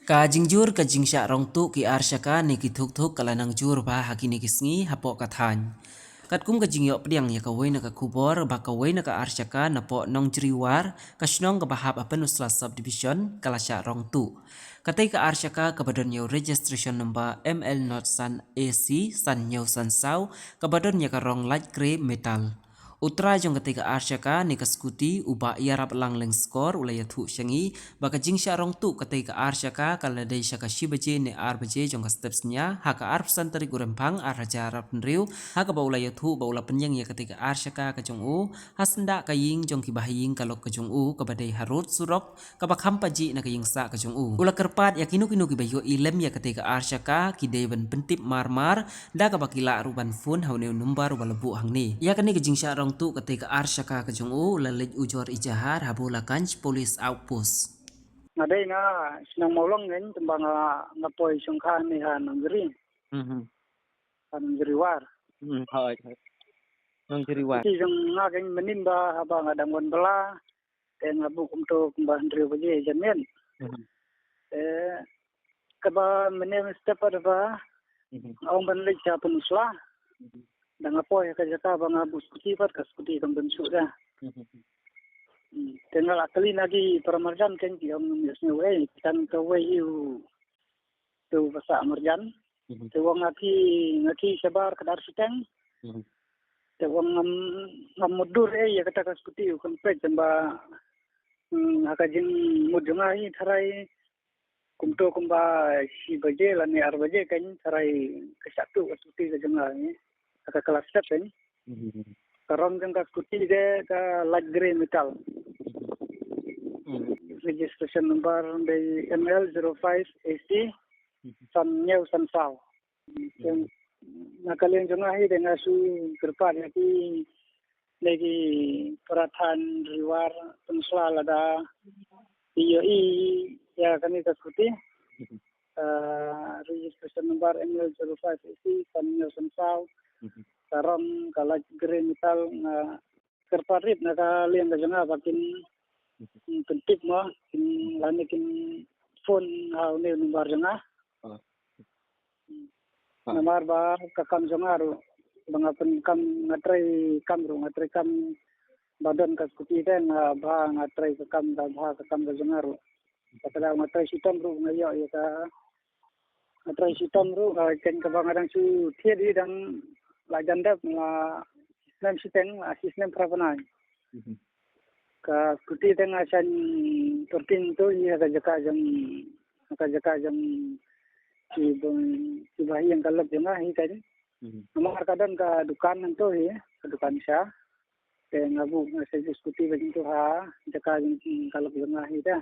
Ka jingjur ka jingsha rong tu ki arsyaka ni ki thuk thuk kalanang jur ba hakini kisngi hapo kathan. Kat kum ka jingyo pdiang ya ka na ka kubor ba ka na ka arsyaka na po nong jriwar ka shnong ka bahap apen usla subdivision kalasya rong tu. Katai ka arsyaka ka badon yo registration number ML not san AC san nyaw san saw ka badon ya ka rong light gray metal. Utra jong ketika arsyaka ni ka skuti uba yarap lang leng skor ulaya thu syangi baka jingsha rong tu ketika arsyaka kala dai syaka shibaje ni arbaje jong ka steps nya haka arp santari gurempang araja arap nriu haka ba ulaya thu ba ula penyang ya ketika arsyaka ka jong u hasenda ka ying jong ki bahaying kalok ka jong u ka badai harut surok ka bakham paji na ka yingsa ka jong u ula kerpat ya kinu kinu ki bayo ilem ya ketika arsyaka ki deban pentip marmar da ka bakila ruban fun hauneu numbar walabu hangni ya kani ka jingsha rong tu ketika arsyaka ka jong u lalej ujor ijahar habula kanch police outpost. Ngaday na sinang maulong ngayon tembang ngapoy sungkan ni Nanggiri, Nanggiriwar. Thôi, thôi. Nang jeriwan. Kasi yung ngaking menimba habang adangwan bala, kaya nga bukum to kumbahan rin baje jamin. Kaba menim step ba, ang banlik sa penusla, dan ngapoy kajata bang buskuti pat kaskuti kang bensu dah. Tinggal akali lagi paramarjan kan yang yasnya way kan ke way you tu bahasa amarjan. Tu wang ngaki sabar kadar siteng. Tu wang ngamudur ya kata kaskuti kan pe jamba akajin mudungai tharai kumto kumba si baje lani ar baje kan tharai kesatu kaskuti ke jengai aka kelas step kan. Karong jang kaskuti de ka light gray metal. Registration number dari ML05AC san nyaw san saw. Yang nakalian jengah dengan su kerpat lagi peratan riwar pensla lada IOI ya kami kaskuti registration number ML05AC san nyaw san saw. Karam kalat green metal kerpat rip nakalian jengah bakin pentip mo lanikin phone ni number janga namar ba kakam jangaru banga pen kam ngatrai kam badan ka skuti den ba ngatrai kakam da ba kakam da jangaru kada ngatrai sitam ru ngayo ya ka ngatrai sitam ru ken ka bangadang su thiedi dang la jandap la sistem siteng sistem prapanai ka skuti tengah san pertin tu ni ada jaka jam si bahi yang kalap jengah hi kan nomor kadang ka dukan tu hi dukan sya ke ngabu sa skuti begin tu ha jaka jam kalap jengah hi dah